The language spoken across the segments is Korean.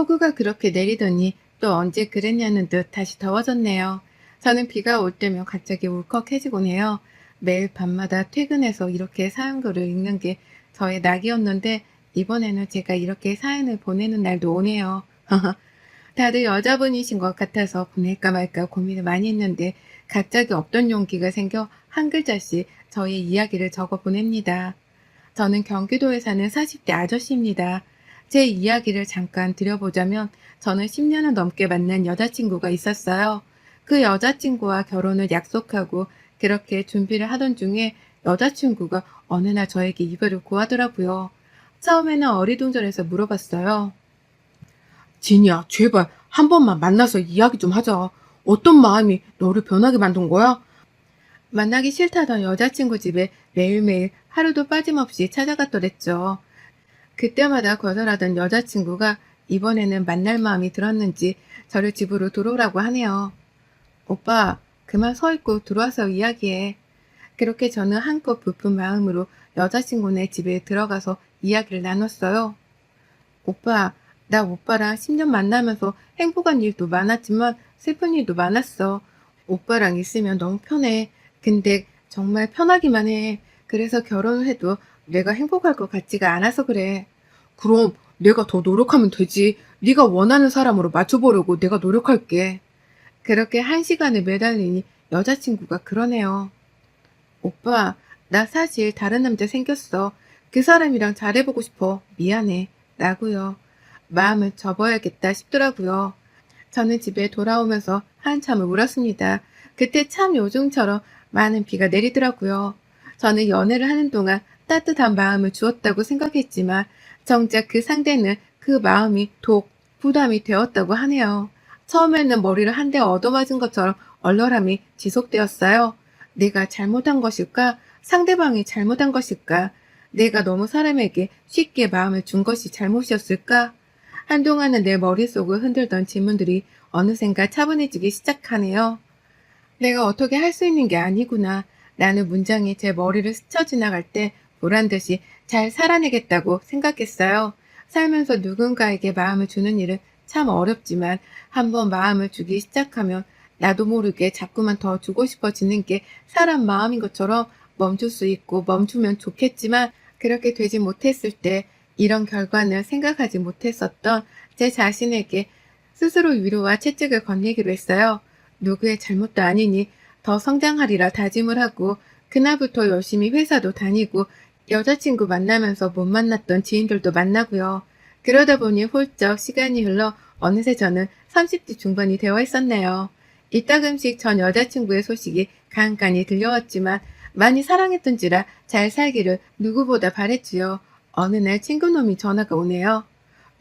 폭우가 그렇게 내리더니 또 언제 그랬냐는 듯 다시 더워졌네요. 저는 비가 올 때면 갑자기 울컥해지곤 해요. 매일 밤마다 퇴근해서 이렇게 사연글을 읽는 게 저의 낙이었는데 이번에는 제가 이렇게 사연을 보내는 날도 오네요. 다들 여자분이신 것 같아서 보낼까 말까 고민을 많이 했는데 갑자기 없던 용기가 생겨 한 글자씩 저의 이야기를 적어 보냅니다. 저는 경기도에 사는 40대 아저씨입니다. 제 이야기를 잠깐 드려보자면 저는 10년을 넘게 만난 여자친구가 있었어요. 그 여자친구와 결혼을 약속하고 그렇게 준비를 하던 중에 여자친구가 어느 날 저에게 이별을 고하더라고요. 처음에는 어리둥절해서 물어봤어요. 진이야, 제발 한 번만 만나서 이야기 좀 하자. 어떤 마음이 너를 변하게 만든 거야? 만나기 싫다던 여자친구 집에 매일매일 하루도 빠짐없이 찾아갔더랬죠. 그때마다 거절하던 여자친구가 이번에는 만날 마음이 들었는지 저를 집으로 들어오라고 하네요. 오빠, 그만 서 있고 들어와서 이야기해. 그렇게 저는 한껏 부푼 마음으로 여자친구네 집에 들어가서 이야기를 나눴어요. 오빠, 나 오빠랑 10년 만나면서 행복한 일도 많았지만 슬픈 일도 많았어. 오빠랑 있으면 너무 편해. 근데 정말 편하기만 해. 그래서 결혼을 해도 내가 행복할 것 같지가 않아서 그래. 그럼 내가 더 노력하면 되지. 네가 원하는 사람으로 맞춰보려고 내가 노력할게. 그렇게 1시간을 매달리니 여자친구가 그러네요. 오빠, 나 사실 다른 남자 생겼어. 그 사람이랑 잘해보고 싶어. 미안해. 라고요. 마음을 접어야겠다 싶더라고요. 저는 집에 돌아오면서 한참을 울었습니다. 그때 참 요즘처럼 많은 비가 내리더라고요. 저는 연애를 하는 동안 따뜻한 마음을 주었다고 생각했지만 정작 그 상대는 그 마음이 독, 부담이 되었다고 하네요. 처음에는 머리를 한 대 얻어맞은 것처럼 얼얼함이 지속되었어요. 내가 잘못한 것일까? 상대방이 잘못한 것일까? 내가 너무 사람에게 쉽게 마음을 준 것이 잘못이었을까? 한동안은 내 머릿속을 흔들던 질문들이 어느샌가 차분해지기 시작하네요. 내가 어떻게 할 수 있는 게 아니구나. 라는 문장이 제 머리를 스쳐 지나갈 때 보란듯이 잘 살아내겠다고 생각했어요. 살면서 누군가에게 마음을 주는 일은 참 어렵지만 한번 마음을 주기 시작하면 나도 모르게 자꾸만 더 주고 싶어지는 게 사람 마음인 것처럼 멈출 수 있고 멈추면 좋겠지만 그렇게 되지 못했을 때 이런 결과는 생각하지 못했었던 제 자신에게 스스로 위로와 채찍을 건네기로 했어요. 누구의 잘못도 아니니 더 성장하리라 다짐을 하고 그날부터 열심히 회사도 다니고 여자친구 만나면서 못 만났던 지인들도 만나고요. 그러다 보니 훌쩍 시간이 흘러 어느새 저는 30대 중반이 되어 있었네요. 이따금씩 전 여자친구의 소식이 간간히 들려왔지만 많이 사랑했던지라 잘 살기를 누구보다 바랬지요. 어느 날 친구놈이 전화가 오네요.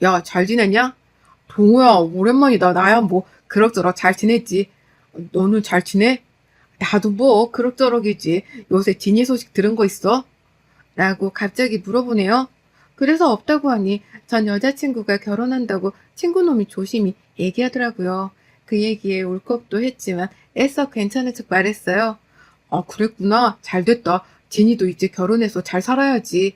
야, 잘 지냈냐? 동호야, 오랜만이다. 나야 뭐 그럭저럭 잘 지냈지. 너는 잘 지내? 나도 뭐 그럭저럭이지. 요새 진이 소식 들은 거 있어? 라고 갑자기 물어보네요. 그래서 없다고 하니 전 여자친구가 결혼한다고 친구놈이 조심히 얘기하더라고요. 그 얘기에 울컥도 했지만 애써 괜찮은 척 말했어요. 아, 그랬구나. 잘 됐다. 진이도 이제 결혼해서 잘 살아야지.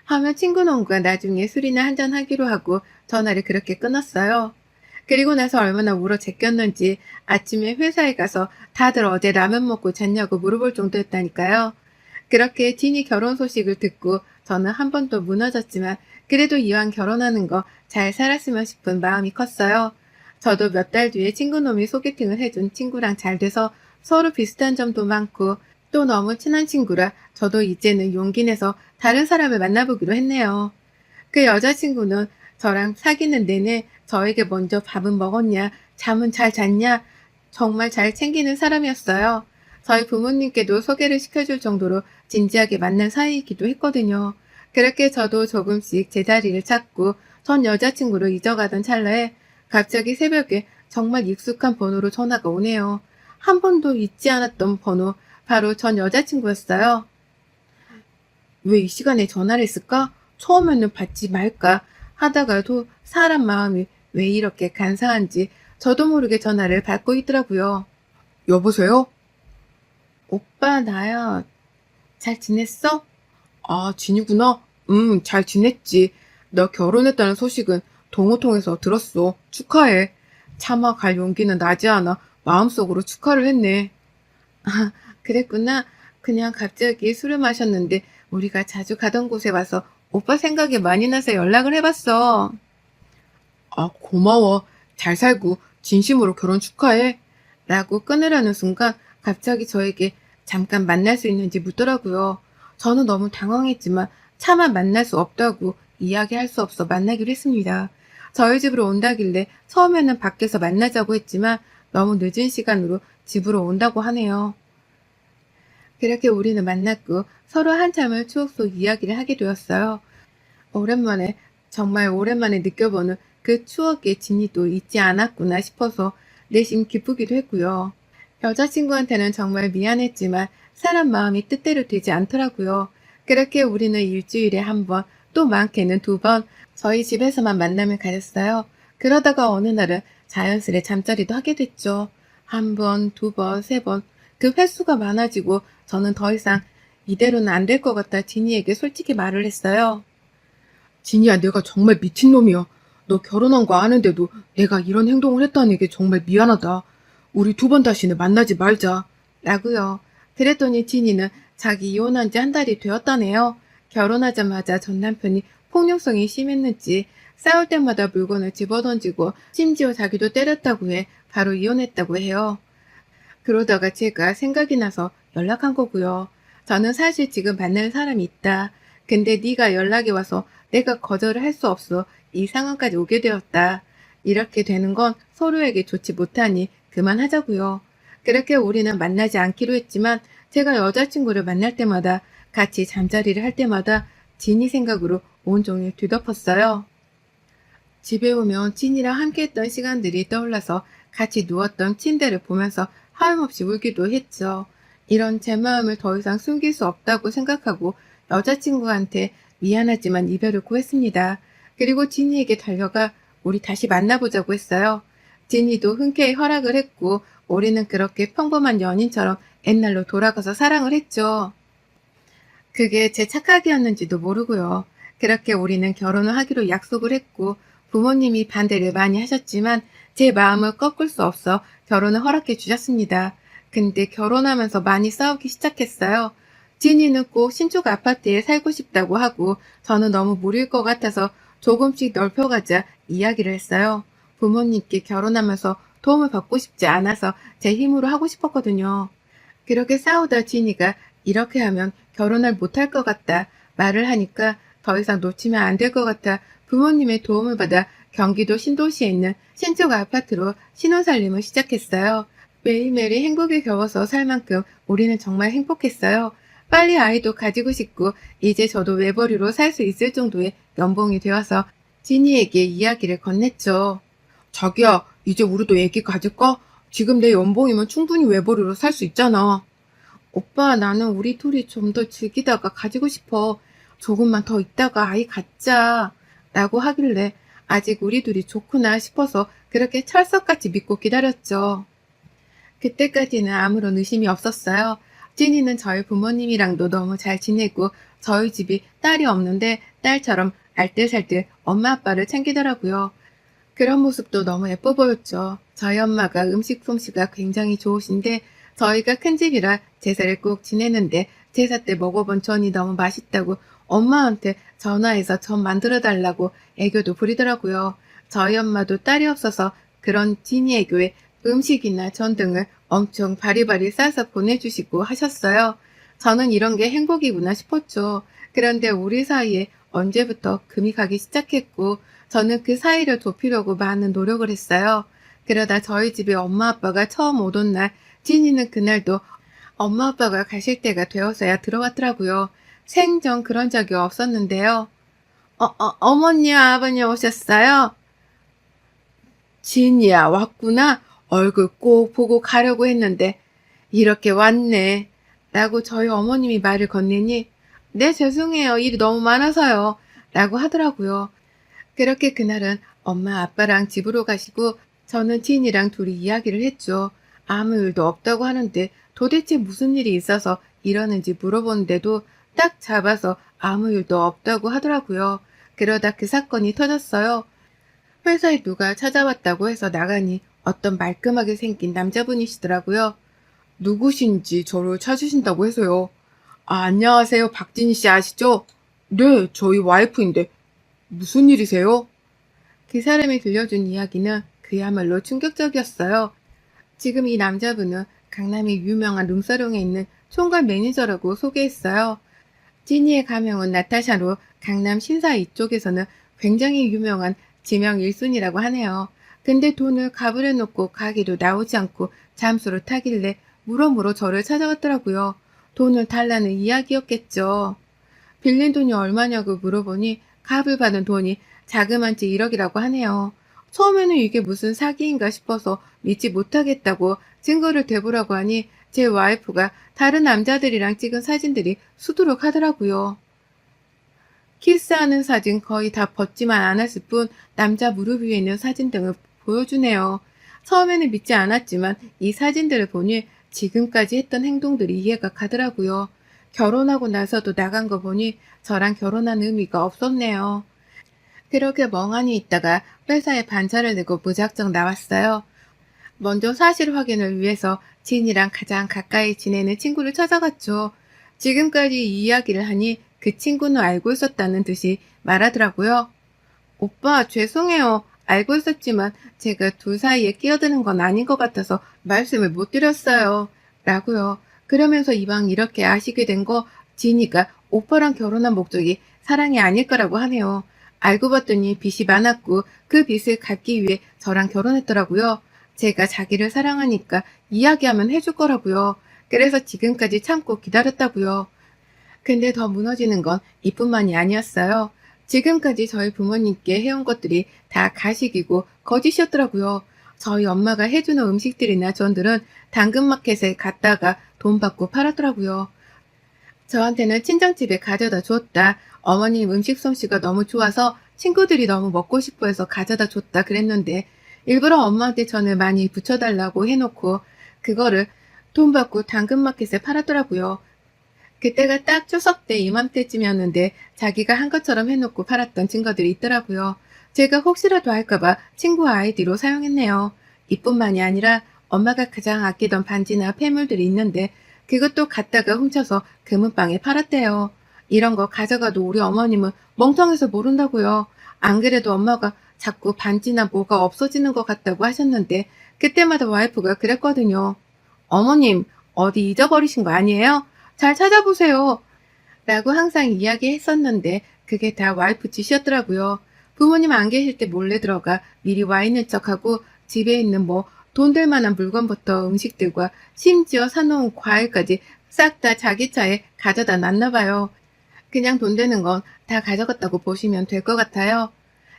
하며 친구놈과 나중에 술이나 한잔 하기로 하고 전화를 그렇게 끊었어요. 그리고 나서 얼마나 울어 제꼈는지 아침에 회사에 가서 다들 어제 라면 먹고 잤냐고 물어볼 정도였다니까요. 그렇게 진이 결혼 소식을 듣고 저는 한 번 또 무너졌지만 그래도 이왕 결혼하는 거 잘 살았으면 싶은 마음이 컸어요. 저도 몇 달 뒤에 친구놈이 소개팅을 해준 친구랑 잘 돼서 서로 비슷한 점도 많고 또 너무 친한 친구라 저도 이제는 용기 내서 다른 사람을 만나보기로 했네요. 그 여자친구는 저랑 사귀는 내내 저에게 먼저 밥은 먹었냐, 잠은 잘 잤냐, 정말 잘 챙기는 사람이었어요. 저희 부모님께도 소개를 시켜줄 정도로 진지하게 만난 사이이기도 했거든요. 그렇게 저도 조금씩 제 자리를 찾고 전 여자친구를 잊어가던 찰나에 갑자기 새벽에 정말 익숙한 번호로 전화가 오네요. 한 번도 잊지 않았던 번호, 바로 전 여자친구였어요. 왜 이 시간에 전화를 했을까? 처음에는 받지 말까 하다가도 사람 마음이 왜 이렇게 간사한지 저도 모르게 전화를 받고 있더라고요. 여보세요? 오빠, 나야. 잘 지냈어? 아, 진이구나. 잘 지냈지. 너 결혼했다는 소식은 동호 통해서 들었어. 축하해. 차마 갈 용기는 나지 않아 마음속으로 축하를 했네. 그랬구나. 그냥 갑자기 술을 마셨는데 우리가 자주 가던 곳에 와서 오빠 생각이 많이 나서 연락을 해봤어. 아, 고마워. 잘 살고 진심으로 결혼 축하해. 라고 끊으려는 순간 갑자기 저에게 잠깐 만날 수 있는지 묻더라고요. 저는 너무 당황했지만 차마 만날 수 없다고 이야기할 수 없어 만나기로 했습니다. 저희 집으로 온다길래 처음에는 밖에서 만나자고 했지만 너무 늦은 시간으로 집으로 온다고 하네요. 그렇게 우리는 만났고 서로 한참을 추억 속 이야기를 하게 되었어요. 오랜만에, 정말 오랜만에 느껴보는 그 추억의 진이도 잊지 않았구나 싶어서 내심 기쁘기도 했고요. 여자친구한테는 정말 미안했지만 사람 마음이 뜻대로 되지 않더라고요. 그렇게 우리는 일주일에 한 번, 또 많게는 두 번 저희 집에서만 만남을 가졌어요. 그러다가 어느 날은 자연스레 잠자리도 하게 됐죠. 한 번, 두 번, 세 번. 그 횟수가 많아지고 저는 더 이상 이대로는 안 될 것 같아 진이에게 솔직히 말을 했어요. 진이야, 내가 정말 미친놈이야. 너 결혼한 거 아는데도 내가 이런 행동을 했다는 게 정말 미안하다. 우리 두 번 다시는 만나지 말자. 라고요. 그랬더니 진이는 자기 이혼한 지 한 달이 되었다네요. 결혼하자마자 전 남편이 폭력성이 심했는지 싸울 때마다 물건을 집어던지고 심지어 자기도 때렸다고 해 바로 이혼했다고 해요. 그러다가 제가 생각이 나서 연락한 거고요. 저는 사실 지금 만날 사람이 있다. 근데 네가 연락이 와서 내가 거절을 할 수 없어 이 상황까지 오게 되었다. 이렇게 되는 건 서로에게 좋지 못하니 그만하자고요. 그렇게 우리는 만나지 않기로 했지만 제가 여자친구를 만날 때마다 같이 잠자리를 할 때마다 진이 생각으로 온종일 뒤덮었어요. 집에 오면 찐이랑 함께했던 시간들이 떠올라서 같이 누웠던 침대를 보면서 하염없이 울기도 했죠. 이런 제 마음을 더 이상 숨길 수 없다고 생각하고 여자친구한테 미안하지만 이별을 고했습니다. 그리고 진이에게 달려가 우리 다시 만나보자고 했어요. 진이도 흔쾌히 허락을 했고 우리는 그렇게 평범한 연인처럼 옛날로 돌아가서 사랑을 했죠. 그게 제 착각이었는지도 모르고요. 그렇게 우리는 결혼을 하기로 약속을 했고 부모님이 반대를 많이 하셨지만 제 마음을 꺾을 수 없어 결혼을 허락해 주셨습니다. 근데 결혼하면서 많이 싸우기 시작했어요. 진이는 꼭 신축 아파트에 살고 싶다고 하고 저는 너무 무리일 것 같아서 조금씩 넓혀가자 이야기를 했어요. 부모님께 결혼하면서 도움을 받고 싶지 않아서 제 힘으로 하고 싶었거든요. 그렇게 싸우다 진이가 이렇게 하면 결혼을 못할 것 같다 말을 하니까 더 이상 놓치면 안 될 것 같아 부모님의 도움을 받아 경기도 신도시에 있는 신축 아파트로 신혼살림을 시작했어요. 매일매일이 행복에 겨워서 살 만큼 우리는 정말 행복했어요. 빨리 아이도 가지고 싶고 이제 저도 외벌이로 살 수 있을 정도의 연봉이 되어서 진이에게 이야기를 건넸죠. 자기야, 이제 우리도 애기 가질까? 지금 내 연봉이면 충분히 외벌이로 살 수 있잖아. 오빠, 나는 우리 둘이 좀 더 즐기다가 가지고 싶어. 조금만 더 있다가 아이 갖자. 라고 하길래 아직 우리 둘이 좋구나 싶어서 그렇게 철석같이 믿고 기다렸죠. 그때까지는 아무런 의심이 없었어요. 찐이는 저희 부모님이랑도 너무 잘 지내고 저희 집이 딸이 없는데 딸처럼 알뜰살뜰 엄마 아빠를 챙기더라고요. 그런 모습도 너무 예뻐 보였죠. 저희 엄마가 음식 솜씨가 굉장히 좋으신데 저희가 큰 집이라 제사를 꼭 지내는데 제사 때 먹어본 전이 너무 맛있다고 엄마한테 전화해서 전 만들어 달라고 애교도 부리더라고요. 저희 엄마도 딸이 없어서 그런 찐이 애교에 음식이나 전 등을 엄청 바리바리 싸서 보내주시고 하셨어요. 저는 이런 게 행복이구나 싶었죠. 그런데 우리 사이에 언제부터 금이 가기 시작했고 저는 그 사이를 좁히려고 많은 노력을 했어요. 그러다 저희 집에 엄마 아빠가 처음 오던 날 찐이는 그날도 엄마 아빠가 가실 때가 되어서야 들어왔더라고요. 생전 그런 적이 없었는데요. 어머니 아버님 오셨어요? 진이야 왔구나. 얼굴 꼭 보고 가려고 했는데 이렇게 왔네. 라고 저희 어머님이 말을 건네니 네 죄송해요. 일이 너무 많아서요. 라고 하더라고요. 그렇게 그날은 엄마 아빠랑 집으로 가시고 저는 진이랑 둘이 이야기를 했죠. 아무 일도 없다고 하는데 도대체 무슨 일이 있어서 이러는지 물어보는데도 딱 잡아서 아무 일도 없다고 하더라고요. 그러다 그 사건이 터졌어요. 회사에 누가 찾아왔다고 해서 나가니 어떤 말끔하게 생긴 남자분이시더라고요. 누구신지 저를 찾으신다고 해서요. 아, 안녕하세요. 박진희 씨 아시죠? 네, 저희 와이프인데 무슨 일이세요? 그 사람이 들려준 이야기는 그야말로 충격적이었어요. 지금 이 남자분은 강남의 유명한 룸사롱에 있는 총괄 매니저라고 소개했어요. 찐이의 가명은 나타샤로 강남 신사 이쪽에서는 굉장히 유명한 지명 1순위라고 하네요. 근데 돈을 가불해 놓고 가게도 나오지 않고 잠수를 타길래 물어물어 저를 찾아왔더라고요. 돈을 달라는 이야기였겠죠. 빌린 돈이 얼마냐고 물어보니 값을 받은 돈이 자그만치 1억이라고 하네요. 처음에는 이게 무슨 사기인가 싶어서 믿지 못하겠다고 증거를 대보라고 하니 제 와이프가 다른 남자들이랑 찍은 사진들이 수두룩하더라고요. 키스하는 사진 거의 다 벗지만 않았을 뿐 남자 무릎 위에 있는 사진 등을 보여주네요. 처음에는 믿지 않았지만 이 사진들을 보니 지금까지 했던 행동들이 이해가 가더라고요. 결혼하고 나서도 나간 거 보니 저랑 결혼한 의미가 없었네요. 그렇게 멍하니 있다가 회사에 반차를 내고 무작정 나왔어요. 먼저 사실 확인을 위해서 진이랑 가장 가까이 지내는 친구를 찾아갔죠. 지금까지 이 이야기를 하니 그 친구는 알고 있었다는 듯이 말하더라고요. 오빠, 죄송해요. 알고 있었지만 제가 둘 사이에 끼어드는 건 아닌 것 같아서 말씀을 못 드렸어요. 라고요. 그러면서 이왕 이렇게 아시게 된 거 진이가 오빠랑 결혼한 목적이 사랑이 아닐 거라고 하네요. 알고 봤더니 빚이 많았고 그 빚을 갚기 위해 저랑 결혼했더라고요. 제가 자기를 사랑하니까 이야기하면 해줄 거라고요. 그래서 지금까지 참고 기다렸다고요. 근데 더 무너지는 건 이뿐만이 아니었어요. 지금까지 저희 부모님께 해온 것들이 다 가식이고 거짓이었더라고요. 저희 엄마가 해주는 음식들이나 전들은 당근마켓에 갔다가 돈 받고 팔았더라고요. 저한테는 친정집에 가져다 줬다. 어머님 음식 솜씨가 너무 좋아서 친구들이 너무 먹고 싶어 해서 가져다 줬다 그랬는데 일부러 엄마한테 전을 많이 붙여달라고 해놓고 그거를 돈 받고 당근마켓에 팔았더라고요. 그때가 딱 추석 때 이맘때쯤이었는데 자기가 한 것처럼 해놓고 팔았던 증거들이 있더라고요. 제가 혹시라도 할까봐 친구 아이디로 사용했네요. 이뿐만이 아니라 엄마가 가장 아끼던 반지나 폐물들이 있는데 그것도 갖다가 훔쳐서 금은방에 팔았대요. 이런 거 가져가도 우리 어머님은 멍청해서 모른다고요. 안 그래도 엄마가 자꾸 반지나 뭐가 없어지는 것 같다고 하셨는데 그때마다 와이프가 그랬거든요. 어머님, 어디 잊어버리신 거 아니에요? 잘 찾아보세요. 라고 항상 이야기했었는데 그게 다 와이프 짓이었더라고요. 부모님 안 계실 때 몰래 들어가 미리 와 있는 척하고 집에 있는 뭐 돈 될 만한 물건부터 음식들과 심지어 사놓은 과일까지 싹 다 자기 차에 가져다 놨나 봐요. 그냥 돈 되는 건 다 가져갔다고 보시면 될 것 같아요.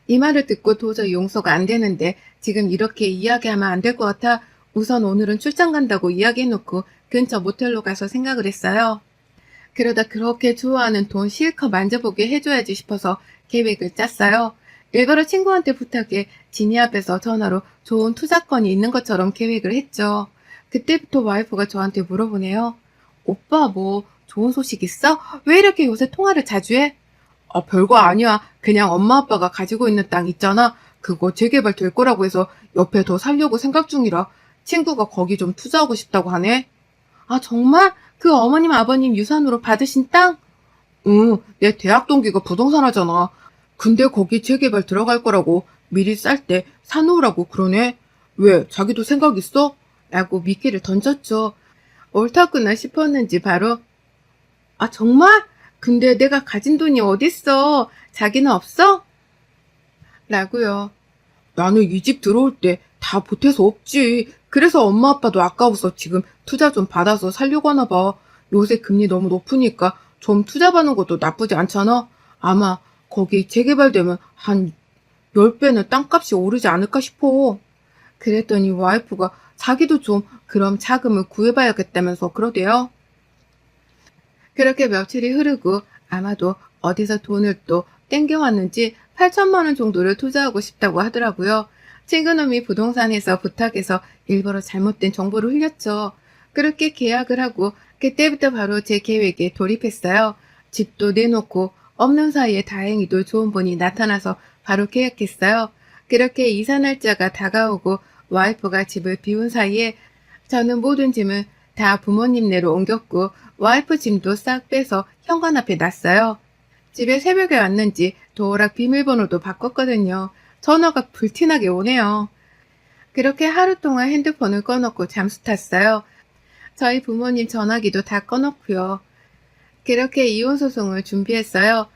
이 말을 듣고 도저히 용서가 안 되는데 지금 이렇게 이야기하면 안 될 것 같아 우선 오늘은 출장 간다고 이야기해놓고 근처 모텔로 가서 생각을 했어요. 그러다 그렇게 좋아하는 돈 실컷 만져보게 해줘야지 싶어서 계획을 짰어요. 일부러 친구한테 부탁해 진이 앞에서 전화로 좋은 투자건이 있는 것처럼 계획을 했죠. 그때부터 와이프가 저한테 물어보네요. 오빠 뭐 좋은 소식 있어? 왜 이렇게 요새 통화를 자주 해? 아, 별거 아니야. 그냥 엄마 아빠가 가지고 있는 땅 있잖아. 그거 재개발 될 거라고 해서 옆에 더 살려고 생각 중이라 친구가 거기 좀 투자하고 싶다고 하네. 아 정말? 그 어머님 아버님 유산으로 받으신 땅? 응, 내 대학 동기가 부동산 하잖아. 근데 거기 재개발 들어갈 거라고 미리 쌀 때 사놓으라고 그러네. 왜, 자기도 생각 있어? 라고 미끼를 던졌죠. 옳다구나 싶었는지 바로 아 정말? 근데 내가 가진 돈이 어딨어? 자기는 없어? 라고요. 나는 이 집 들어올 때 다 보태서 없지. 그래서 엄마 아빠도 아까워서 지금 투자 좀 받아서 살려고 하나 봐. 요새 금리 너무 높으니까 좀 투자 받는 것도 나쁘지 않잖아. 아마 거기 재개발되면 한 10배는 땅값이 오르지 않을까 싶어. 그랬더니 와이프가 자기도 좀 그럼 자금을 구해봐야겠다면서 그러대요. 그렇게 며칠이 흐르고 아마도 어디서 돈을 또 땡겨왔는지 8천만 원 정도를 투자하고 싶다고 하더라고요. 친구놈이 부동산에서 부탁해서 일부러 잘못된 정보를 흘렸죠. 그렇게 계약을 하고 그때부터 바로 제 계획에 돌입했어요. 집도 내놓고 없는 사이에 다행히도 좋은 분이 나타나서 바로 계약했어요. 그렇게 이사 날짜가 다가오고 와이프가 집을 비운 사이에 저는 모든 짐을 다 부모님네로 옮겼고 와이프 짐도 싹 빼서 현관 앞에 놨어요. 집에 새벽에 왔는지 도어락 비밀번호도 바꿨거든요. 전화가 불티나게 오네요. 그렇게 하루 동안 핸드폰을 꺼놓고 잠수 탔어요. 저희 부모님 전화기도 다 꺼놓고요. 그렇게 이혼 소송을 준비했어요.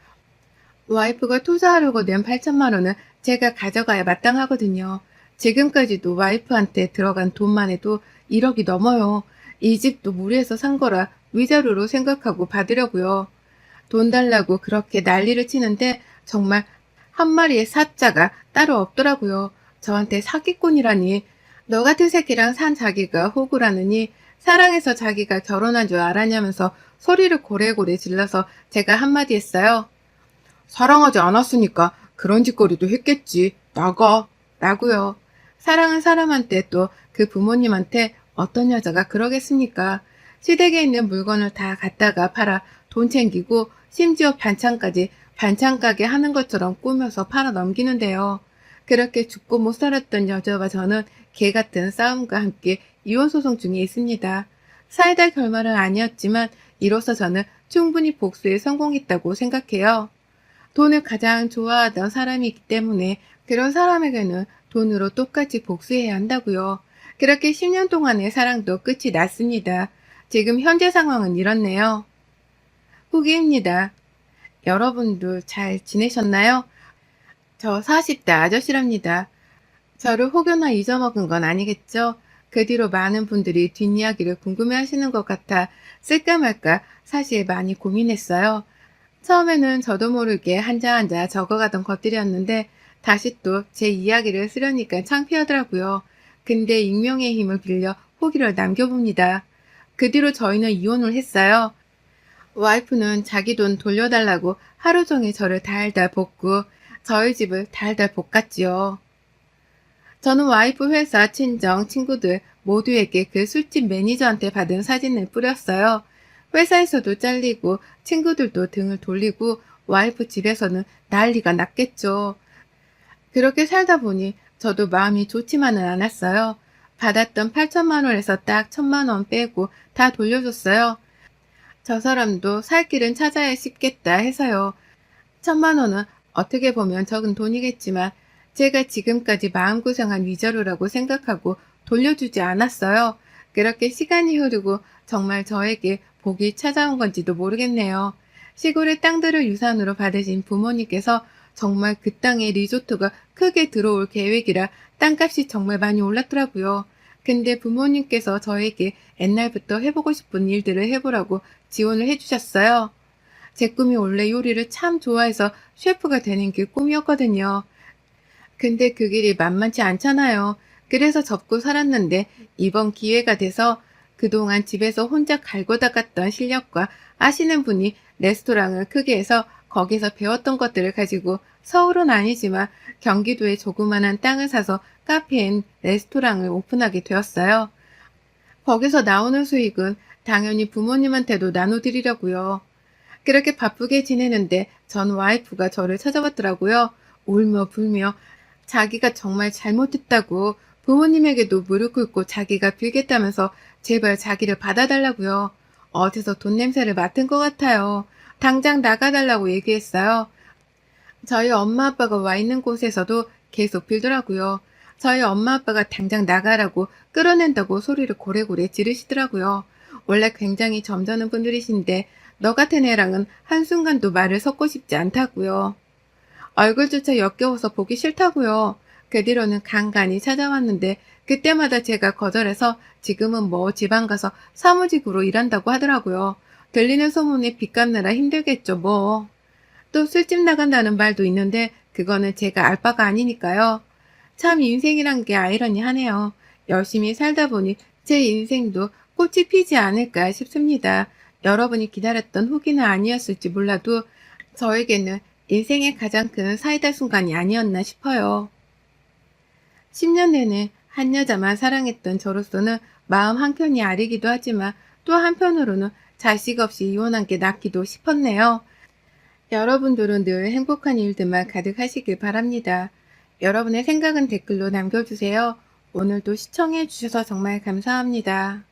와이프가 투자하려고 낸 8천만 원은 제가 가져가야 마땅하거든요. 지금까지도 와이프한테 들어간 돈만 해도 1억이 넘어요. 이 집도 무리해서 산 거라 위자료로 생각하고 받으려고요. 돈 달라고 그렇게 난리를 치는데 정말 한 마리의 사자가 따로 없더라고요. 저한테 사기꾼이라니. 너 같은 새끼랑 산 자기가 호구라느니 사랑해서 자기가 결혼한 줄 알았냐면서 소리를 고래고래 질러서 제가 한마디 했어요. 사랑하지 않았으니까 그런 짓거리도 했겠지. 나가. 라고요. 사랑한 사람한테 또 그 부모님한테 어떤 여자가 그러겠습니까? 시댁에 있는 물건을 다 갖다가 팔아 돈 챙기고 심지어 반찬까지 반찬 가게 하는 것처럼 꾸며서 팔아 넘기는데요. 그렇게 죽고 못 살았던 여자와 저는 개 같은 싸움과 함께 이혼 소송 중에 있습니다. 사이다 결말은 아니었지만 이로써 저는 충분히 복수에 성공했다고 생각해요. 돈을 가장 좋아하던 사람이 있기 때문에 그런 사람에게는 돈으로 똑같이 복수해야 한다고요. 그렇게 10년 동안의 사랑도 끝이 났습니다. 지금 현재 상황은 이렇네요. 후기입니다. 여러분도 잘 지내셨나요? 저 40대 아저씨랍니다. 저를 혹여나 잊어먹은 건 아니겠죠? 그 뒤로 많은 분들이 뒷이야기를 궁금해 하시는 것 같아 쓸까 말까 사실 많이 고민했어요. 처음에는 저도 모르게 한자 한자 적어가던 것들이었는데 다시 또 제 이야기를 쓰려니까 창피하더라고요. 근데 익명의 힘을 빌려 후기를 남겨봅니다. 그 뒤로 저희는 이혼을 했어요. 와이프는 자기 돈 돌려달라고 하루 종일 저를 달달 볶고 저희 집을 달달 볶았지요. 저는 와이프 회사, 친정, 친구들 모두에게 그 술집 매니저한테 받은 사진을 뿌렸어요. 회사에서도 잘리고 친구들도 등을 돌리고 와이프 집에서는 난리가 났겠죠. 그렇게 살다 보니 저도 마음이 좋지만은 않았어요. 받았던 8천만 원에서 딱 1천만 원 빼고 다 돌려줬어요. 저 사람도 살 길은 찾아야 싶겠다 해서요. 1천만 원은 어떻게 보면 적은 돈이겠지만 제가 지금까지 마음고생한 위자료라고 생각하고 돌려주지 않았어요. 그렇게 시간이 흐르고 정말 저에게 복이 찾아온 건지도 모르겠네요. 시골의 땅들을 유산으로 받으신 부모님께서 정말 그 땅에 리조트가 크게 들어올 계획이라 땅값이 정말 많이 올랐더라고요. 근데 부모님께서 저에게 옛날부터 해보고 싶은 일들을 해보라고 지원을 해주셨어요. 제 꿈이 원래 요리를 참 좋아해서 셰프가 되는 게 꿈이었거든요. 근데 그 길이 만만치 않잖아요. 그래서 접고 살았는데 이번 기회가 돼서 그동안 집에서 혼자 갈고 닦았던 실력과 아시는 분이 레스토랑을 크게 해서 거기서 배웠던 것들을 가지고 서울은 아니지만 경기도에 조그만한 땅을 사서 카페인 레스토랑을 오픈하게 되었어요. 거기서 나오는 수익은 당연히 부모님한테도 나눠드리려고요. 그렇게 바쁘게 지내는데 전 와이프가 저를 찾아왔더라고요. 울며 불며 자기가 정말 잘못했다고 부모님에게도 무릎 꿇고 자기가 빌겠다면서 제발 자기를 받아달라고요. 어디서 돈 냄새를 맡은 것 같아요. 당장 나가달라고 얘기했어요. 저희 엄마 아빠가 와 있는 곳에서도 계속 빌더라고요. 저희 엄마 아빠가 당장 나가라고 끌어낸다고 소리를 고래고래 지르시더라고요. 원래 굉장히 점잖은 분들이신데 너 같은 애랑은 한순간도 말을 섞고 싶지 않다고요. 얼굴조차 역겨워서 보기 싫다고요. 그 뒤로는 간간히 찾아왔는데 그때마다 제가 거절해서 지금은 뭐 지방 가서 사무직으로 일한다고 하더라고요. 들리는 소문에 빚 갚느라 힘들겠죠 뭐. 또 술집 나간다는 말도 있는데 그거는 제가 알 바가 아니니까요. 참 인생이란 게 아이러니하네요. 열심히 살다 보니 제 인생도 꽃이 피지 않을까 싶습니다. 여러분이 기다렸던 후기는 아니었을지 몰라도 저에게는 인생의 가장 큰 사이다 순간이 아니었나 싶어요. 10년 내내 한 여자만 사랑했던 저로서는 마음 한켠이 아리기도 하지만 또 한편으로는 자식 없이 이혼한 게 낫기도 싶었네요. 여러분들은 늘 행복한 일들만 가득하시길 바랍니다. 여러분의 생각은 댓글로 남겨주세요. 오늘도 시청해주셔서 정말 감사합니다.